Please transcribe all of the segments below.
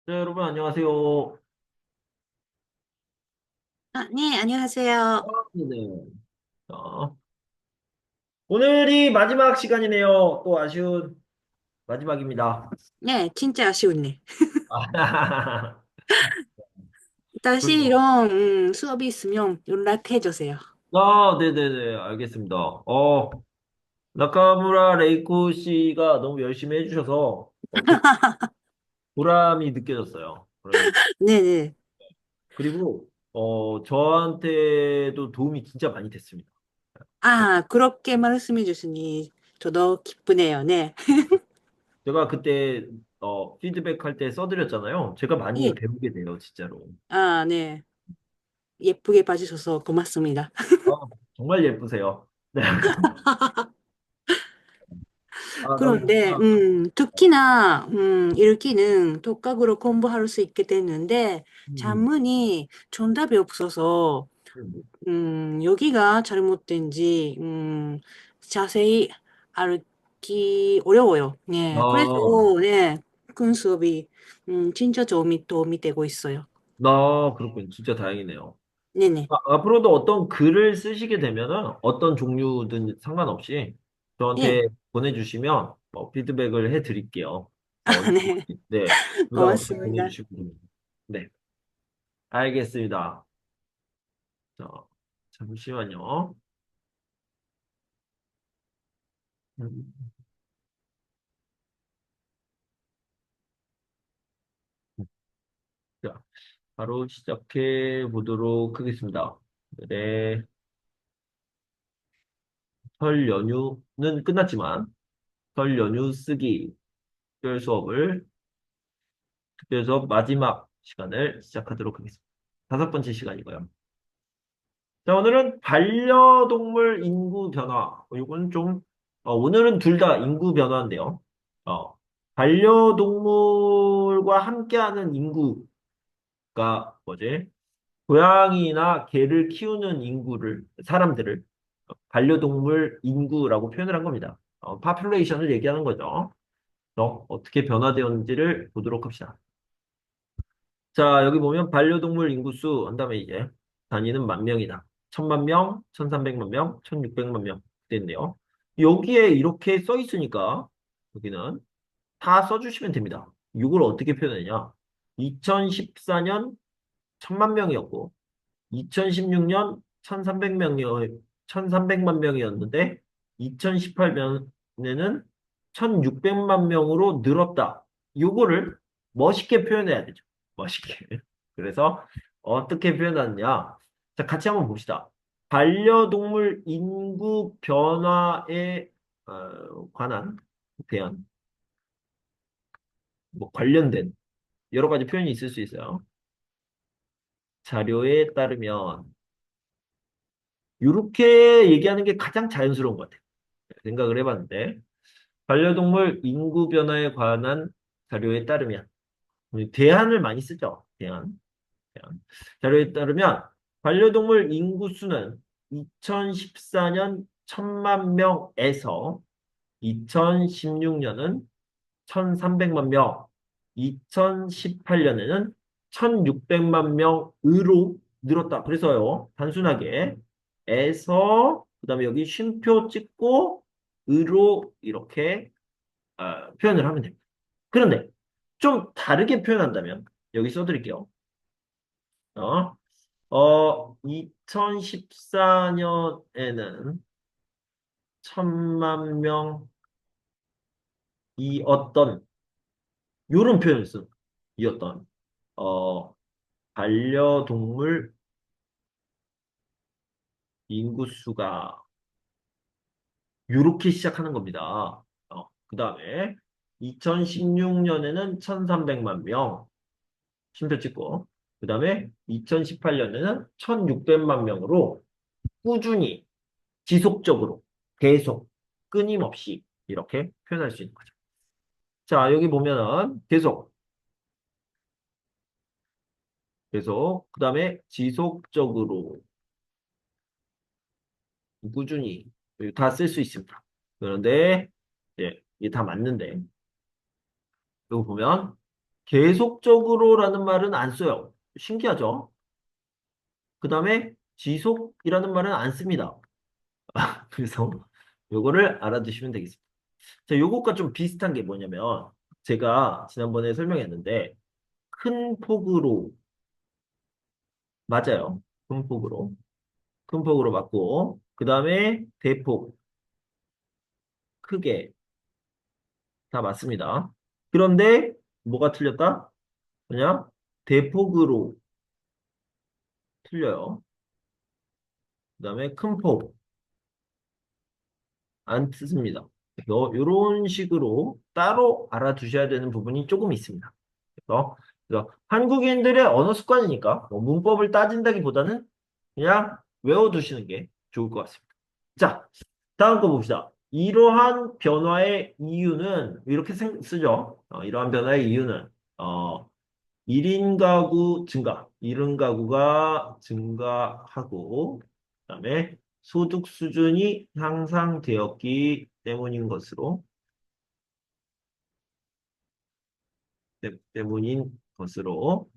네, 여러분 안녕하세요. 아, 네, 안녕하세요. 네. 어, 오늘이 마지막 시간이네요. 또 아쉬운 마지막입니다. 네, 진짜 아쉬웠네. 아, 다시 그래요. 이런 수업이 있으면 연락해 주세요. 네네네, 알겠습니다. 나카무라 레이코 씨가 너무 열심히 해주셔서 되게 보람이 느껴졌어요. 네네. 그리고 저한테도 도움이 진짜 많이 됐습니다. 아, 그렇게 말씀해 주시니 저도 기쁘네요. 네. 제가 그때 피드백 할 때 써드렸잖아요. 제가 많이 예. 배우게 돼요, 진짜로. 아, 네. 예쁘게 봐주셔서 고맙습니다. 아, 정말 예쁘세요. 네. 너무 그런데, 특히나, 읽기는 독학으로 공부할 수 있게 됐는데, 음, 잔문이 정답이 없어서, 음. 여기가 잘못된지, 자세히 알기 어려워요. 네. 그래서, 아, 네. 큰 수업이, 진짜 도움이 되고 있어요. 그렇군요. 진짜 다행이네요. 네네. 앞으로도 어떤 글을 쓰시게 되면은 어떤 종류든 상관없이 예. 저한테 보내주시면 피드백을 해드릴게요. 아, 네. 네, 부담 없이 고맙습니다. 보내주시고. 네, 알겠습니다. 자, 잠시만요. 음, 자, 바로 시작해 보도록 하겠습니다. 네, 설 연휴는 끝났지만 설 연휴 쓰기 특별 수업을 특별 수업 마지막 시간을 시작하도록 하겠습니다. 다섯 번째 시간이고요. 자, 오늘은 반려동물 인구 변화. 이건 좀, 오늘은 둘 다 인구 변화인데요. 어, 반려동물과 함께하는 인구가 뭐지? 고양이나 개를 키우는 사람들을 반려동물 인구라고 표현을 한 겁니다. 파퓰레이션을 얘기하는 거죠. 어떻게 변화되었는지를 보도록 합시다. 자, 여기 보면 반려동물 인구수 한 다음에 이제 단위는 만 명이다. 1000만 명, 1300만 명, 1600만 명 됐네요. 여기에 이렇게 써 있으니까 여기는 다 써주시면 됩니다. 이걸 어떻게 표현하냐? 2014년 1000만 명이었고 2016년 1300만 명이었는데 2018년에는 1600만 명으로 늘었다. 요거를 멋있게 표현해야 되죠. 멋있게. 그래서 어떻게 표현하느냐? 자, 같이 한번 봅시다. 반려동물 인구 변화에 관한 대한 관련된 여러 가지 표현이 있을 수 있어요. 자료에 따르면 이렇게 얘기하는 게 가장 자연스러운 것 같아요. 생각을 해봤는데 반려동물 인구 변화에 관한 자료에 따르면 우리 대안을 많이 쓰죠. 대안. 자료에 따르면 반려동물 인구 수는 2014년 1000만 명에서 2016년은 1300만 명, 2018년에는 1600만 명으로 늘었다. 그래서요, 단순하게 에서 그다음에 여기 쉼표 찍고 으로 이렇게 표현을 하면 됩니다. 그런데 좀 다르게 표현한다면 여기 써드릴게요. 2014년에는 1000만 명이었던 요런 표현을 쓴 이었던 어, 반려동물 인구수가 요렇게 시작하는 겁니다. 그 다음에 2016년에는 1300만 명 쉼표 찍고 그 다음에 2018년에는 1600만 명으로 꾸준히 지속적으로 계속 끊임없이 이렇게 표현할 수 있는 거죠. 자, 여기 보면은 계속 그 다음에 지속적으로 꾸준히 다 쓸 수 있습니다. 그런데 이게 다 맞는데 이거 보면 계속적으로라는 말은 안 써요. 신기하죠? 그 다음에 지속이라는 말은 안 씁니다. 그래서 요거를 알아두시면 되겠습니다. 자, 요것과 좀 비슷한 게 뭐냐면 제가 지난번에 설명했는데 큰 폭으로 맞아요. 큰 폭으로. 큰 폭으로 맞고 그 다음에 대폭 크게 다 맞습니다. 그런데 뭐가 틀렸다? 그냥 대폭으로 틀려요. 그 다음에 큰 폭 안 씁니다. 이런 식으로 따로 알아두셔야 되는 부분이 조금 있습니다. 그래서 한국인들의 언어 습관이니까 뭐 문법을 따진다기보다는 그냥 외워두시는 게 좋을 것 같습니다. 자, 다음 거 봅시다. 이러한 변화의 이유는 이렇게 쓰죠. 이러한 변화의 이유는 1인 가구 증가, 1인 가구가 증가하고 그다음에 소득 수준이 향상되었기 때문인 것으로 때문인 것으로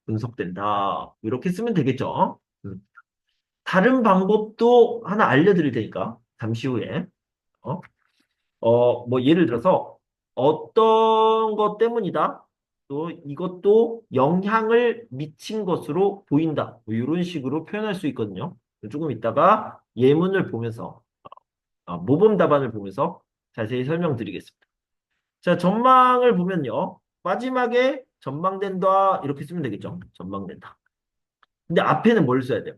분석된다. 이렇게 쓰면 되겠죠. 다른 방법도 하나 알려드릴 테니까 잠시 후에 어, 뭐 예를 들어서 어떤 것 때문이다. 또 이것도 영향을 미친 것으로 보인다. 뭐 이런 식으로 표현할 수 있거든요. 조금 이따가 예문을 보면서 모범 답안을 보면서 자세히 설명드리겠습니다. 자, 전망을 보면요. 마지막에 전망된다 이렇게 쓰면 되겠죠. 전망된다. 근데 앞에는 뭘 써야 돼요?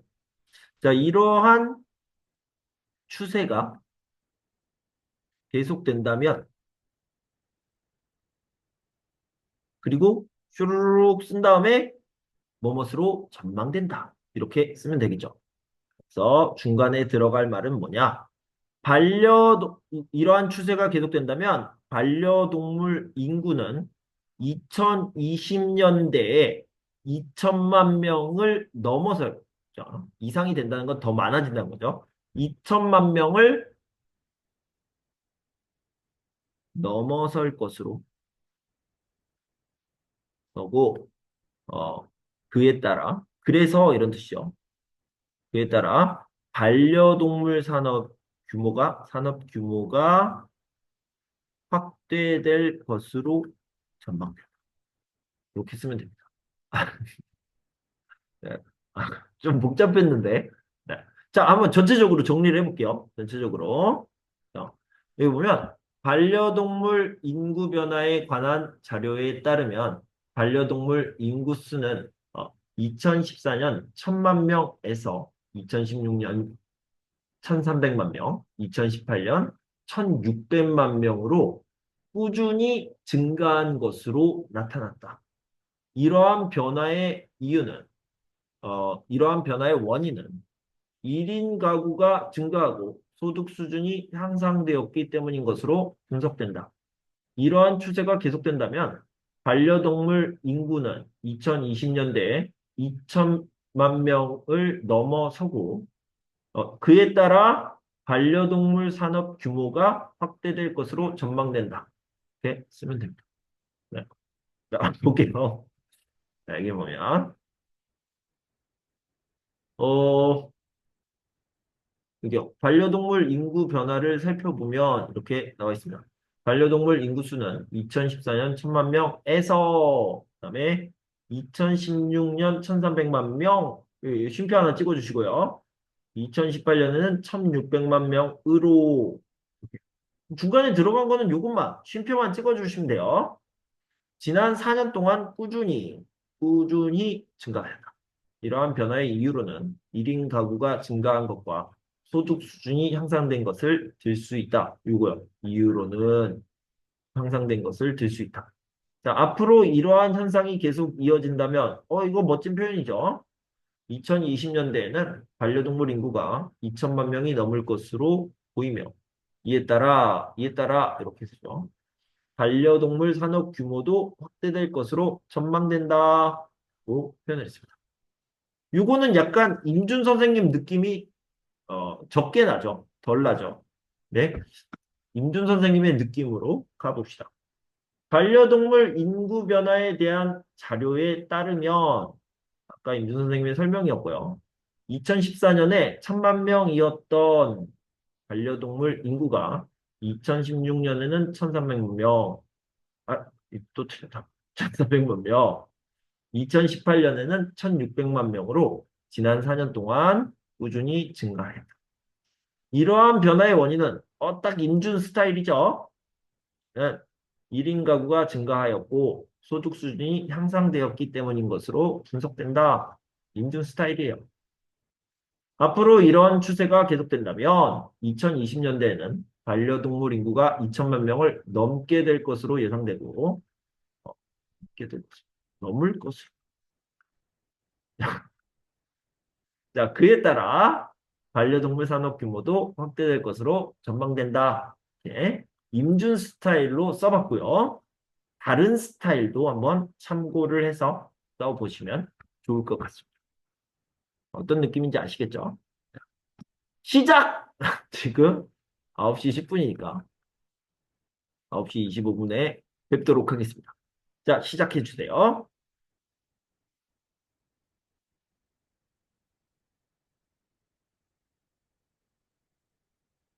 자, 이러한 추세가 계속된다면 그리고 슈르륵 쓴 다음에 뭐뭇으로 전망된다. 이렇게 쓰면 되겠죠. 그래서 중간에 들어갈 말은 뭐냐? 이러한 추세가 계속된다면 반려동물 인구는 2020년대에 2천만 명을 넘어설, 이상이 된다는 건 더 많아진다는 거죠. 2천만 명을 넘어설 것으로 거고, 어, 그에 따라, 그래서 이런 뜻이요. 그에 따라 반려동물 산업 규모가 확대될 것으로 전망된다. 이렇게 쓰면 됩니다. 네. 좀 복잡했는데. 네. 자, 한번 전체적으로 정리를 해볼게요. 전체적으로. 여기 보면 반려동물 인구 변화에 관한 자료에 따르면 반려동물 인구 수는 2014년 1000만 명에서 2016년 1300만 명, 2018년 1600만 명으로 꾸준히 증가한 것으로 나타났다. 이러한 변화의 이유는, 이러한 변화의 원인은 1인 가구가 증가하고 소득 수준이 향상되었기 때문인 것으로 분석된다. 이러한 추세가 계속된다면 반려동물 인구는 2020년대에 2천만 명을 넘어서고 그에 따라 반려동물 산업 규모가 확대될 것으로 전망된다. 이렇게 쓰면 됩니다. 네. 자, 볼게요. 자, 여기 보면, 어, 여기 반려동물 인구 변화를 살펴보면 이렇게 나와 있습니다. 반려동물 인구 수는 2014년 1000만 명에서, 그다음에 2016년 1300만 명, 쉼표 하나 찍어주시고요. 2018년에는 1600만 명으로 중간에 들어간 거는 요것만 쉼표만 찍어주시면 돼요. 지난 4년 동안 꾸준히 증가한다. 이러한 변화의 이유로는 1인 가구가 증가한 것과 소득 수준이 향상된 것을 들 수 있다. 요거요. 이유로는 향상된 것을 들 수 있다. 자, 앞으로 이러한 현상이 계속 이어진다면, 이거 멋진 표현이죠. 2020년대에는 반려동물 인구가 2천만 명이 넘을 것으로 보이며, 이에 따라, 이렇게 쓰죠. 반려동물 산업 규모도 확대될 것으로 전망된다고 표현했습니다. 요거는 약간 임준 선생님 느낌이 적게 나죠. 덜 나죠. 네. 임준 선생님의 느낌으로 가봅시다. 반려동물 인구 변화에 대한 자료에 따르면 아까 임준 선생님의 설명이었고요. 2014년에 1000만 명이었던 반려동물 인구가 2016년에는 1300명, 또 틀렸다. 1300만 명, 2018년에는 1600만 명으로 지난 4년 동안 꾸준히 증가했다. 이러한 변화의 원인은 딱 임준 스타일이죠. 네. 1인 가구가 증가하였고 소득 수준이 향상되었기 때문인 것으로 분석된다. 임준 스타일이에요. 앞으로 이런 추세가 계속된다면 2020년대에는 반려동물 인구가 2천만 명을 넘게 될 것으로 예상되고 넘게 될 것으로, 넘을 것으로. 자, 그에 따라 반려동물 산업 규모도 확대될 것으로 전망된다. 이렇게 임준 스타일로 써봤고요. 다른 스타일도 한번 참고를 해서 써보시면 좋을 것 같습니다. 어떤 느낌인지 아시겠죠? 시작! 지금 9시 10분이니까 9시 25분에 뵙도록 하겠습니다. 자, 시작해 주세요.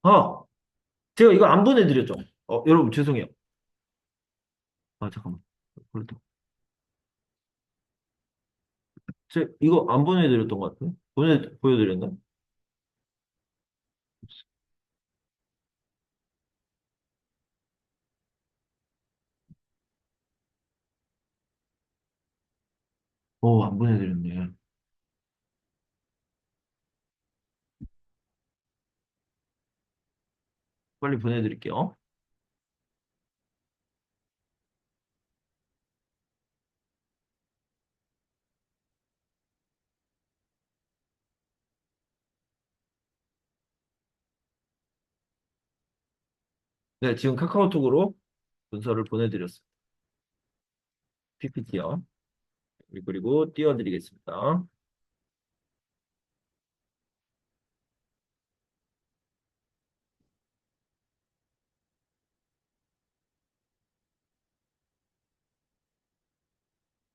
어, 제가 이거 안 보내드렸죠? 여러분 죄송해요. 잠깐만. 그래도 이거 안 보내드렸던 것 같은데? 보여드렸나? 안 보내드렸네. 빨리 보내드릴게요. 네, 지금 카카오톡으로 문서를 보내드렸습니다. PPT요. 그리고 띄워드리겠습니다.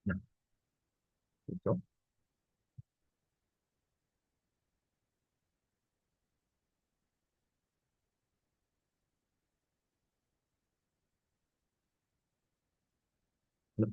네, 그렇죠? 네.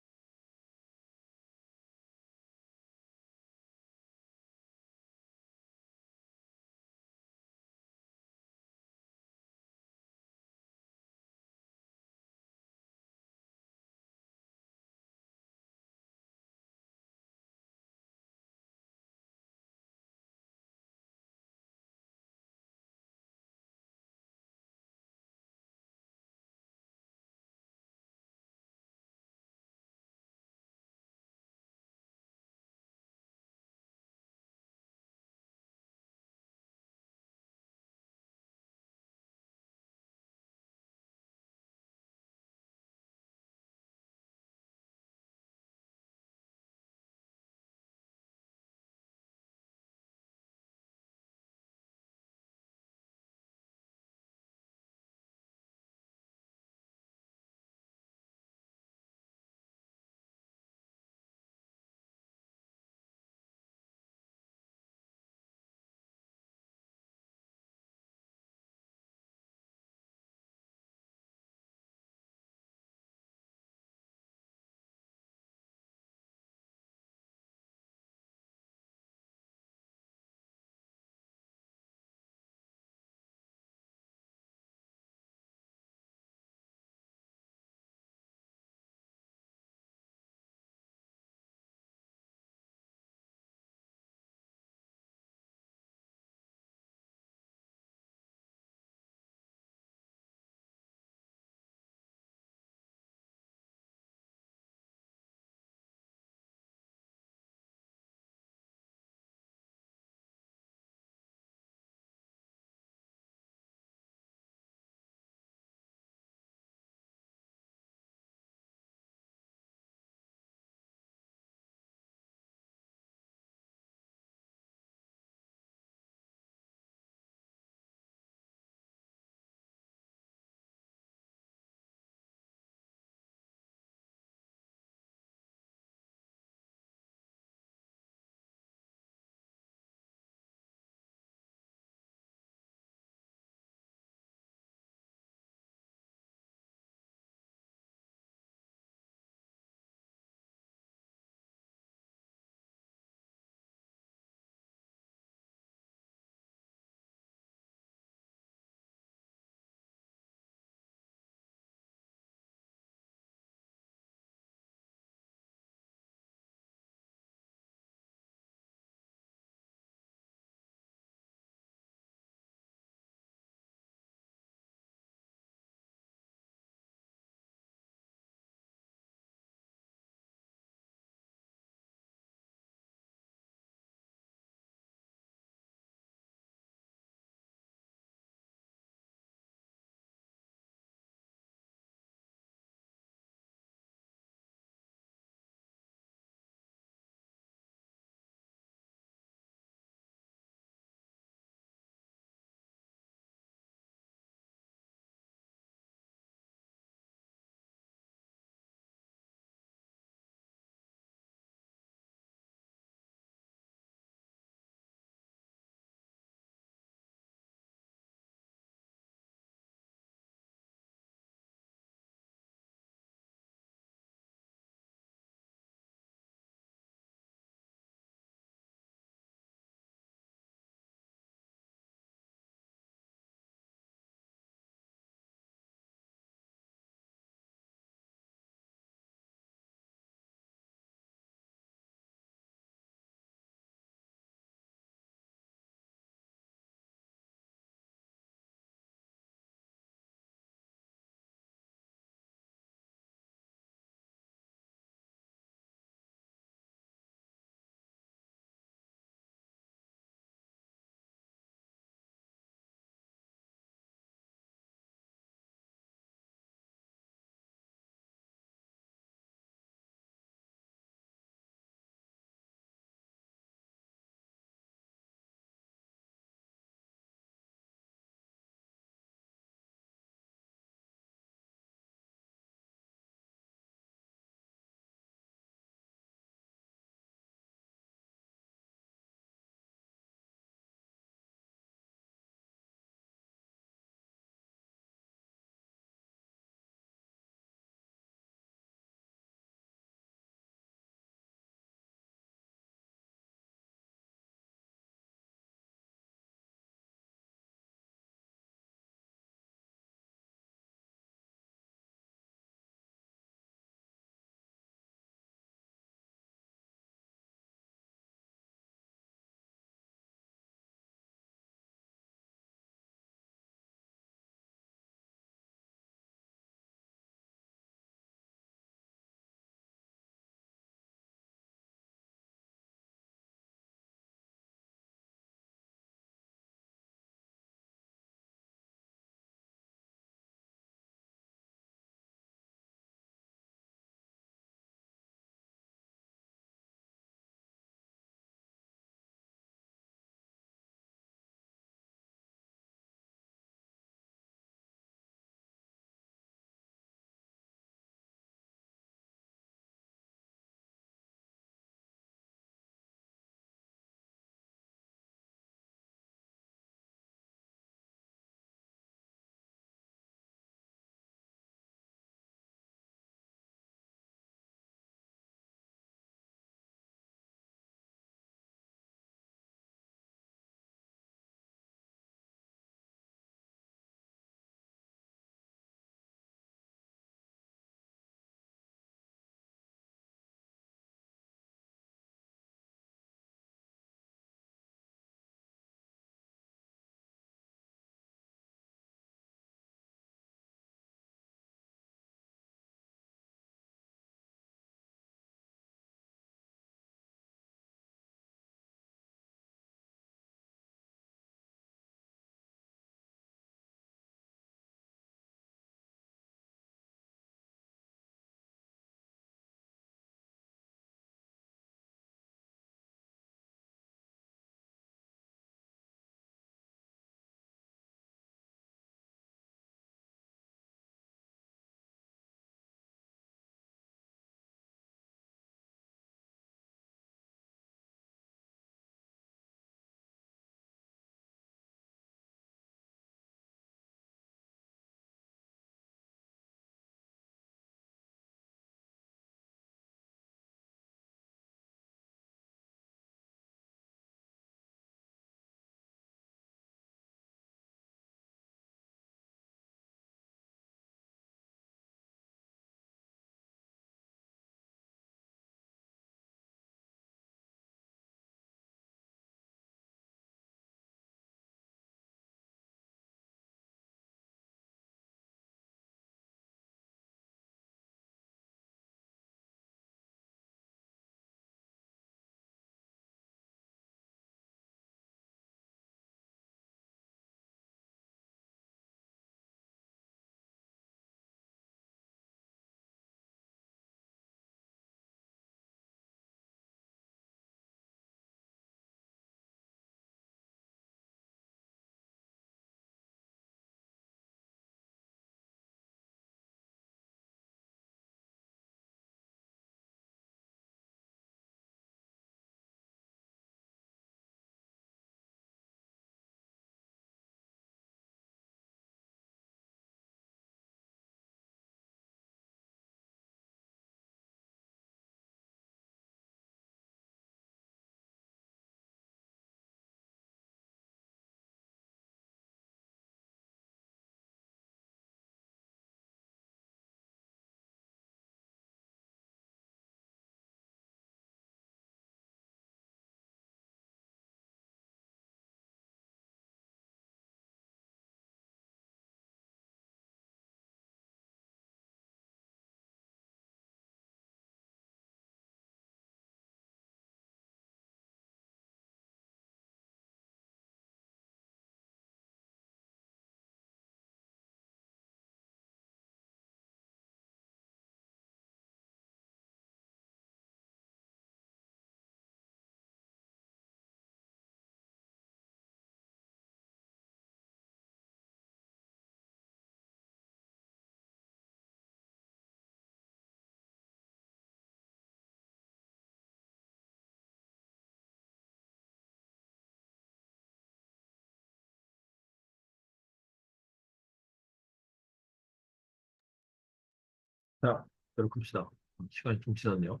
자, 이렇게 합시다. 시간이 좀 지났네요.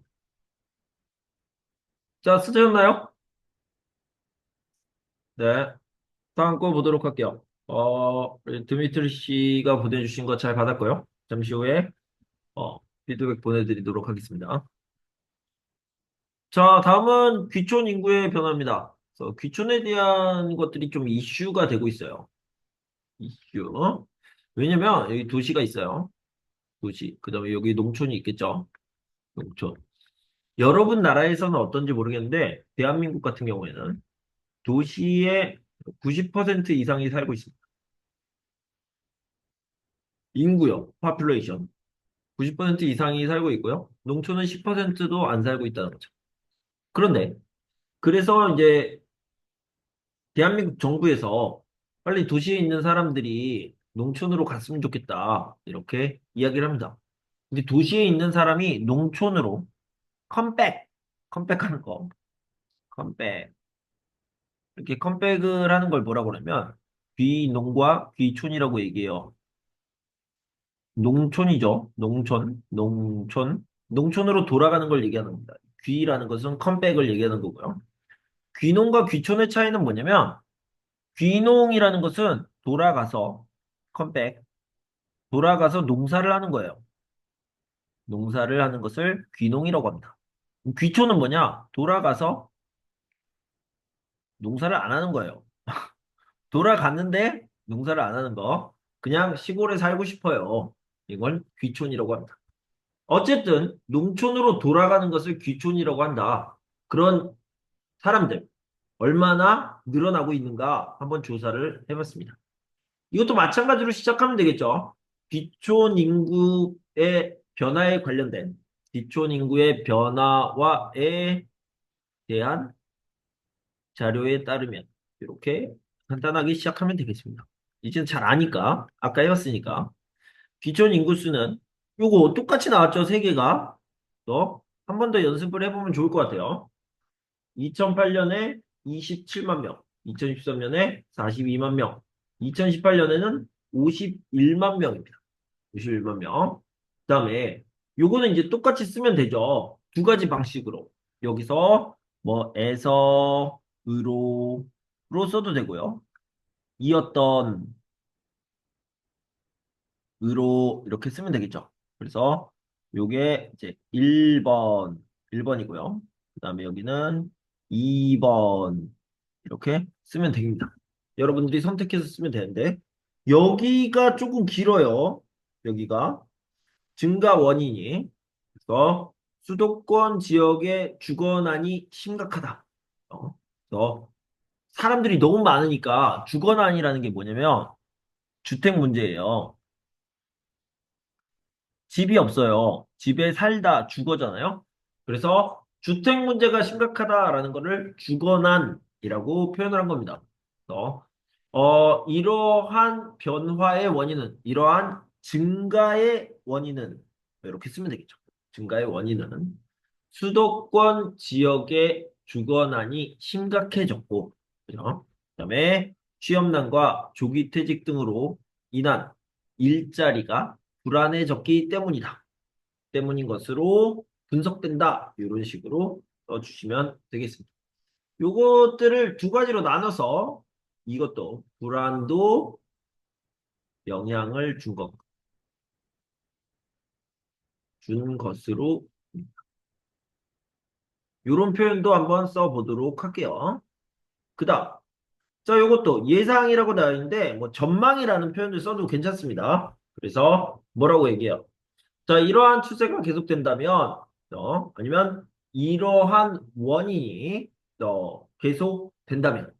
자, 쓰셨나요? 네. 다음 거 보도록 할게요. 우리 드미트리 씨가 보내주신 거 잘 받았고요. 잠시 후에, 피드백 보내드리도록 하겠습니다. 자, 다음은 귀촌 인구의 변화입니다. 그래서 귀촌에 대한 것들이 좀 이슈가 되고 있어요. 이슈. 왜냐면 여기 도시가 있어요. 도시. 그 다음에 여기 농촌이 있겠죠. 농촌. 여러분 나라에서는 어떤지 모르겠는데, 대한민국 같은 경우에는 도시의 90% 이상이 살고 있습니다. 인구요, 파퓰레이션. 90% 이상이 살고 있고요. 농촌은 10%도 안 살고 있다는 거죠. 그런데, 그래서 이제 대한민국 정부에서 빨리 도시에 있는 사람들이 농촌으로 갔으면 좋겠다. 이렇게 이야기를 합니다. 근데 도시에 있는 사람이 농촌으로 컴백, 컴백하는 거, 컴백. 이렇게 컴백을 하는 걸 뭐라고 그러면 귀농과 귀촌이라고 얘기해요. 농촌이죠. 농촌, 농촌. 농촌으로 돌아가는 걸 얘기하는 겁니다. 귀라는 것은 컴백을 얘기하는 거고요. 귀농과 귀촌의 차이는 뭐냐면 귀농이라는 것은 돌아가서 컴백, 돌아가서 농사를 하는 거예요. 농사를 하는 것을 귀농이라고 합니다. 귀촌은 뭐냐? 돌아가서 농사를 안 하는 거예요. 돌아갔는데 농사를 안 하는 거. 그냥 시골에 살고 싶어요. 이걸 귀촌이라고 합니다. 어쨌든 농촌으로 돌아가는 것을 귀촌이라고 한다. 그런 사람들 얼마나 늘어나고 있는가 한번 조사를 해봤습니다. 이것도 마찬가지로 시작하면 되겠죠. 귀촌 인구의 변화에 관련된 귀촌 인구의 변화와에 대한 자료에 따르면 이렇게 간단하게 시작하면 되겠습니다. 이제는 잘 아니까 아까 해봤으니까 기존 인구수는 요거 똑같이 나왔죠, 세 개가. 또 한 번 더 연습을 해보면 좋을 것 같아요. 2008년에 27만 명, 2013년에 42만 명, 2018년에는 51만 명입니다. 51만 명. 그다음에 요거는 이제 똑같이 쓰면 되죠. 두 가지 방식으로. 여기서 뭐 에서, 으로 써도 되고요. 이었던, 으로 이렇게 쓰면 되겠죠. 그래서 요게 이제 1번이고요. 그 다음에 여기는 2번 이렇게 쓰면 됩니다. 여러분들이 선택해서 쓰면 되는데 여기가 조금 길어요. 여기가 증가 원인이 그래서 수도권 지역의 주거난이 심각하다. 그래서 사람들이 너무 많으니까 주거난이라는 게 뭐냐면 주택 문제예요. 집이 없어요. 집에 살다 주거잖아요. 그래서 주택 문제가 심각하다라는 것을 주거난이라고 표현을 한 겁니다. 그래서 이러한 변화의 원인은 이러한 증가의 원인은 이렇게 쓰면 되겠죠. 증가의 원인은 수도권 지역의 주거난이 심각해졌고, 그죠? 그다음에 취업난과 조기퇴직 등으로 인한 일자리가 불안해졌기 때문이다. 때문인 것으로 분석된다. 이런 식으로 써주시면 되겠습니다. 요것들을 두 가지로 나눠서 이것도 불안도 영향을 준 것으로 이런 표현도 한번 써보도록 할게요. 그 다음, 자, 요것도 예상이라고 나와 있는데, 뭐, 전망이라는 표현을 써도 괜찮습니다. 그래서 뭐라고 얘기해요? 자, 이러한 추세가 계속된다면, 아니면 이러한 원인이 계속 된다면,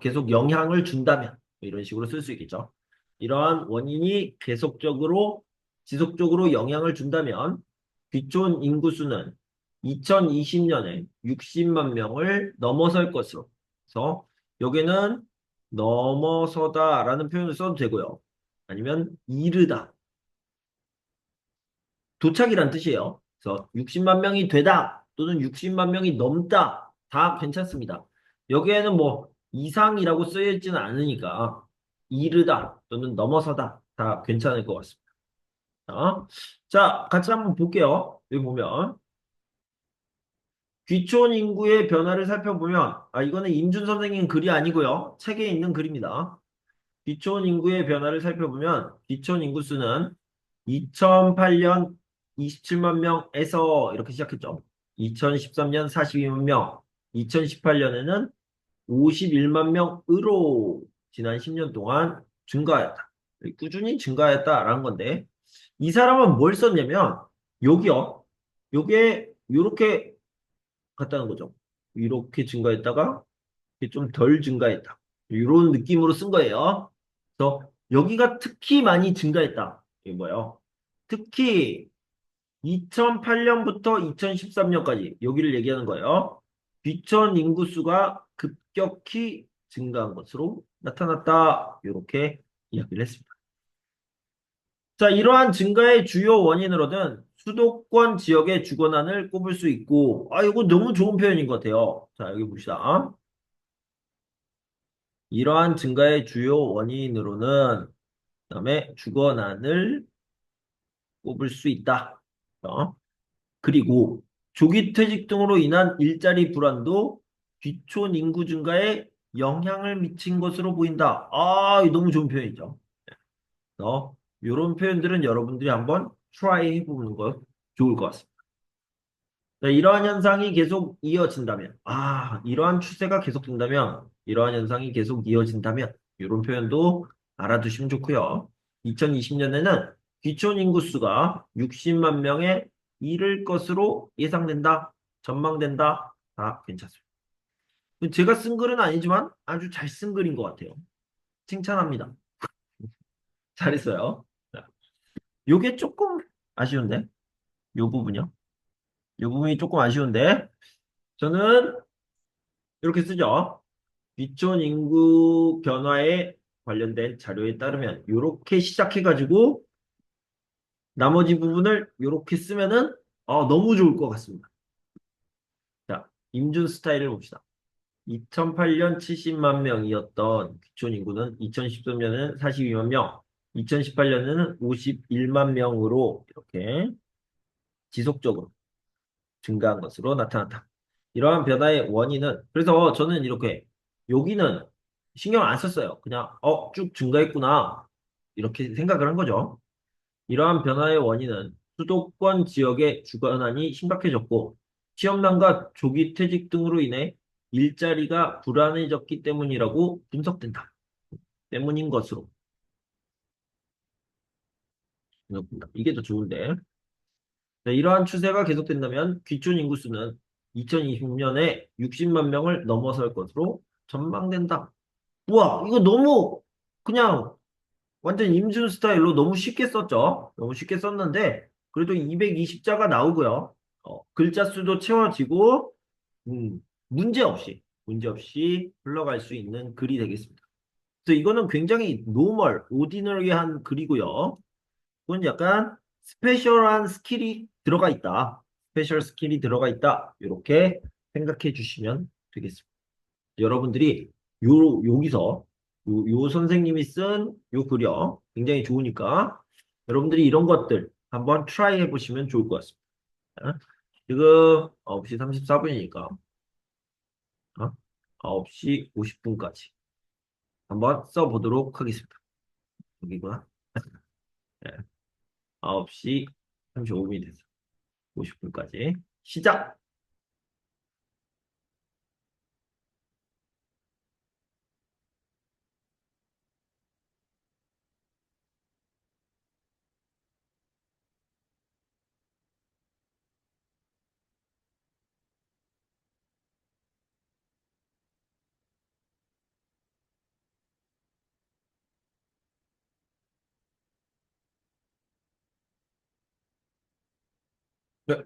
계속 영향을 준다면, 이런 식으로 쓸 수 있겠죠. 이러한 원인이 계속적으로, 지속적으로 영향을 준다면, 귀촌 인구수는 2020년에 60만 명을 넘어설 것으로. 그래서 여기는 넘어서다라는 표현을 써도 되고요. 아니면 이르다. 도착이란 뜻이에요. 그래서 60만 명이 되다 또는 60만 명이 넘다 다 괜찮습니다. 여기에는 뭐 이상이라고 쓰여 있지는 않으니까 이르다 또는 넘어서다 다 괜찮을 것 같습니다. 자, 같이 한번 볼게요. 여기 보면. 귀촌 인구의 변화를 살펴보면, 이거는 임준 선생님 글이 아니고요. 책에 있는 글입니다. 귀촌 인구의 변화를 살펴보면, 귀촌 인구 수는 2008년 27만 명에서 이렇게 시작했죠. 2013년 42만 명, 2018년에는 51만 명으로 지난 10년 동안 증가했다. 꾸준히 증가했다라는 건데, 이 사람은 뭘 썼냐면, 여기요. 요게, 요렇게 갔다는 거죠. 이렇게 증가했다가, 좀 덜 증가했다. 이런 느낌으로 쓴 거예요. 그래서, 여기가 특히 많이 증가했다. 이게 뭐예요? 특히, 2008년부터 2013년까지, 여기를 얘기하는 거예요. 귀천 인구수가 급격히 증가한 것으로 나타났다. 이렇게 이야기를 했습니다. 자, 이러한 증가의 주요 원인으로는 수도권 지역의 주거난을 꼽을 수 있고, 이거 너무 좋은 표현인 것 같아요. 자, 여기 봅시다. 이러한 증가의 주요 원인으로는, 그다음에 주거난을 꼽을 수 있다. 그리고 조기 퇴직 등으로 인한 일자리 불안도 귀촌 인구 증가에 영향을 미친 것으로 보인다. 이거 너무 좋은 표현이죠. 이런 표현들은 여러분들이 한번 try 해보는 거 좋을 것 같습니다. 자, 이러한 현상이 계속 이어진다면, 이러한 추세가 계속된다면, 이러한 현상이 계속 이어진다면, 이런 표현도 알아두시면 좋고요. 2020년에는 귀촌 인구수가 60만 명에 이를 것으로 예상된다, 전망된다, 다 괜찮습니다. 제가 쓴 글은 아니지만 아주 잘 쓴 글인 것 같아요. 칭찬합니다. 잘했어요. 자, 요게 조금 아쉬운데? 요 부분이요. 요 부분이 조금 아쉬운데, 저는 이렇게 쓰죠. 귀촌 인구 변화에 관련된 자료에 따르면 이렇게 시작해가지고 나머지 부분을 이렇게 쓰면은 너무 좋을 것 같습니다. 자, 임준 스타일을 봅시다. 2008년 70만 명이었던 귀촌 인구는 2013년에는 42만 명, 2018년에는 51만 명으로 이렇게 지속적으로 증가한 것으로 나타났다. 이러한 변화의 원인은 그래서 저는 이렇게 여기는 신경 안 썼어요. 그냥 쭉 증가했구나 이렇게 생각을 한 거죠. 이러한 변화의 원인은 수도권 지역의 주거난이 심각해졌고 취업난과 조기 퇴직 등으로 인해 일자리가 불안해졌기 때문이라고 분석된다. 때문인 것으로 생각합니다. 이게 더 좋은데. 네, 이러한 추세가 계속된다면 귀촌 인구수는 2020년에 60만 명을 넘어설 것으로 전망된다. 우와, 이거 너무 그냥 완전 임준 스타일로 너무 쉽게 썼죠. 너무 쉽게 썼는데 그래도 220자가 나오고요. 글자 수도 채워지고 문제 없이 흘러갈 수 있는 글이 되겠습니다. 그래서 이거는 굉장히 노멀, 오디너리한 글이고요. 그건 약간 스페셜한 스킬이 들어가 있다. 스페셜 스킬이 들어가 있다. 이렇게 생각해 주시면 되겠습니다. 여러분들이 여기서 요 선생님이 쓴 요 글이요. 굉장히 좋으니까 여러분들이 이런 것들 한번 트라이 해보시면 좋을 것 같습니다. 지금 9시 34분이니까 9시 50분까지 한번 써보도록 하겠습니다. 여기구나. 네, 9시 35분이 됐어. 50분까지 시작! 네,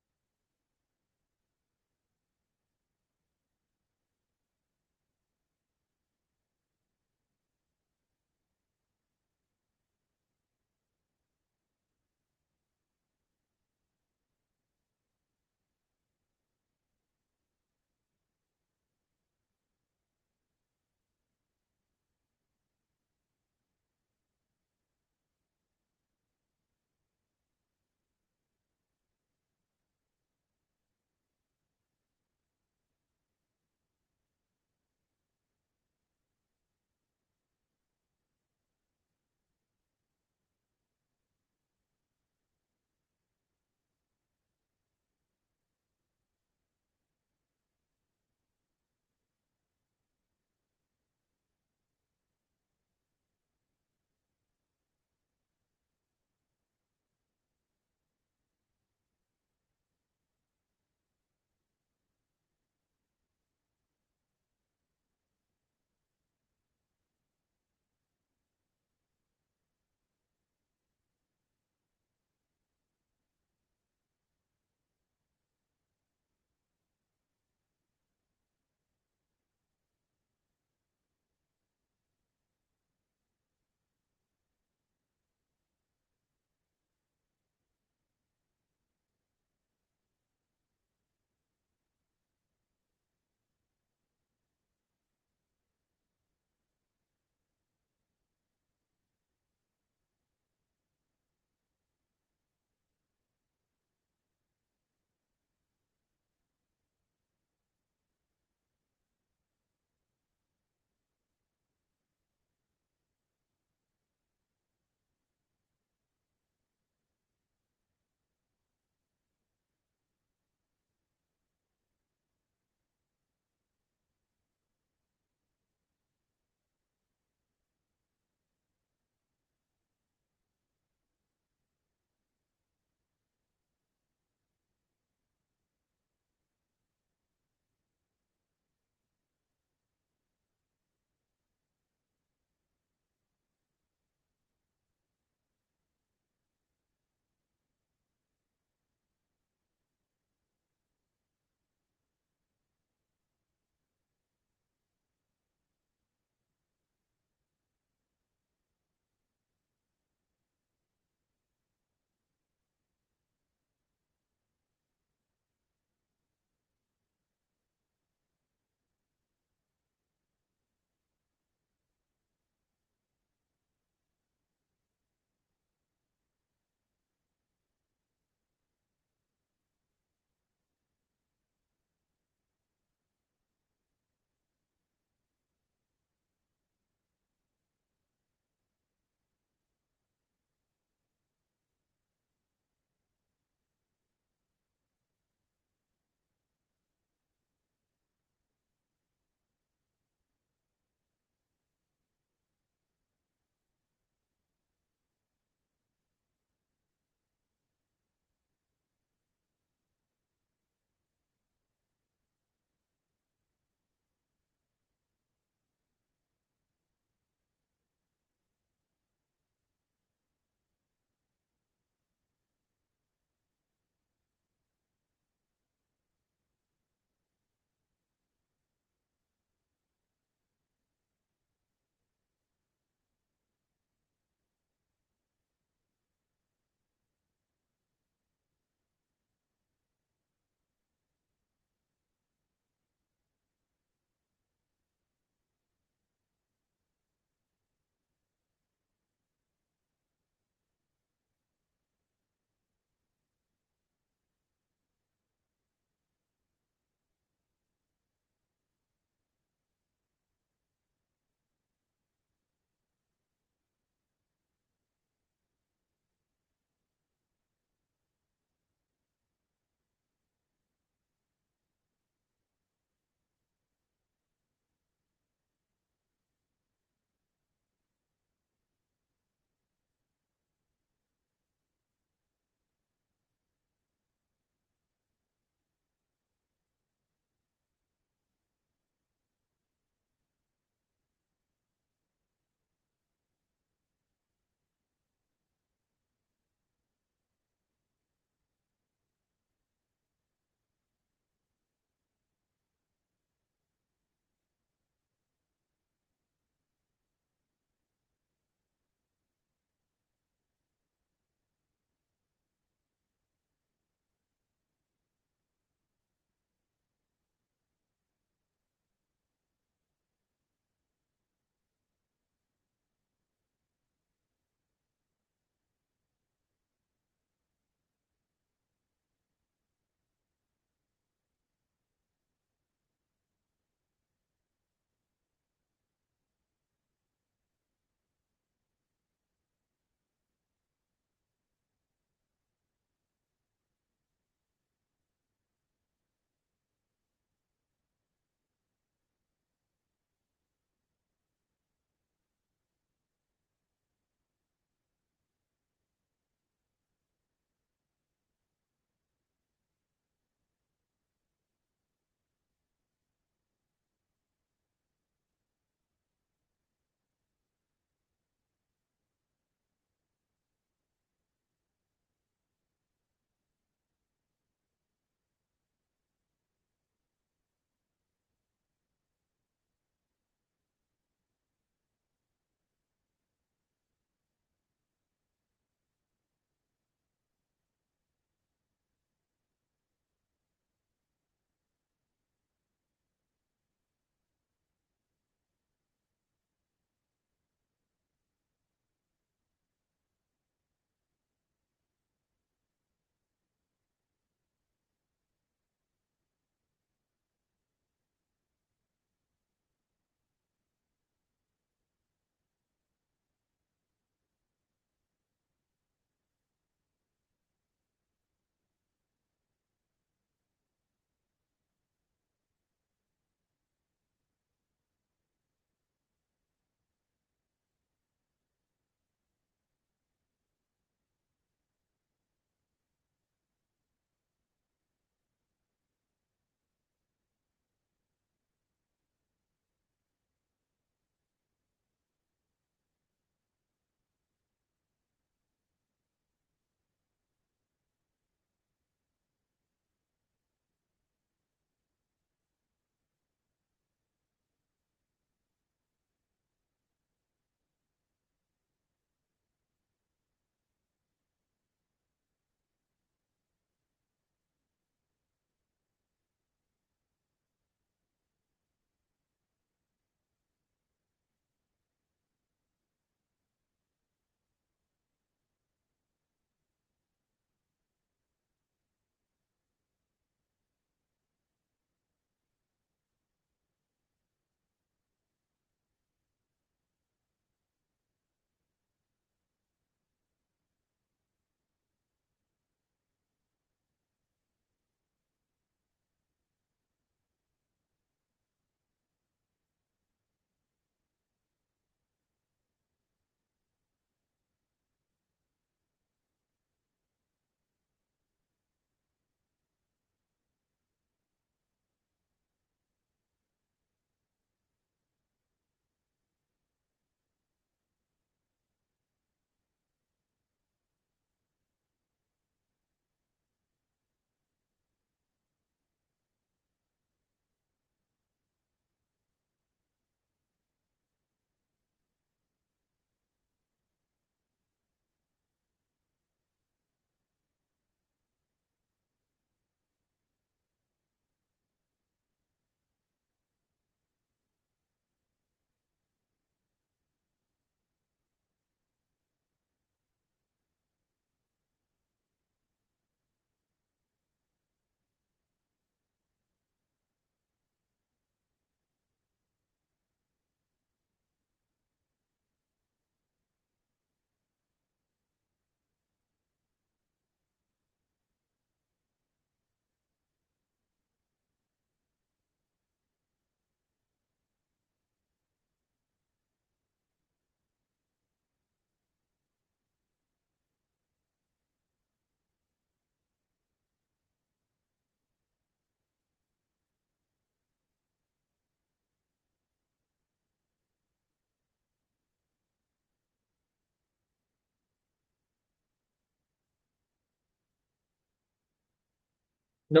네.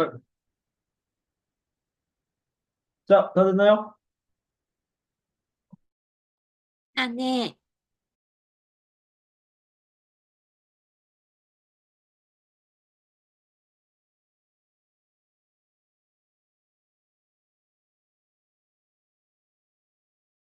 자, 다 됐나요? 아, 네.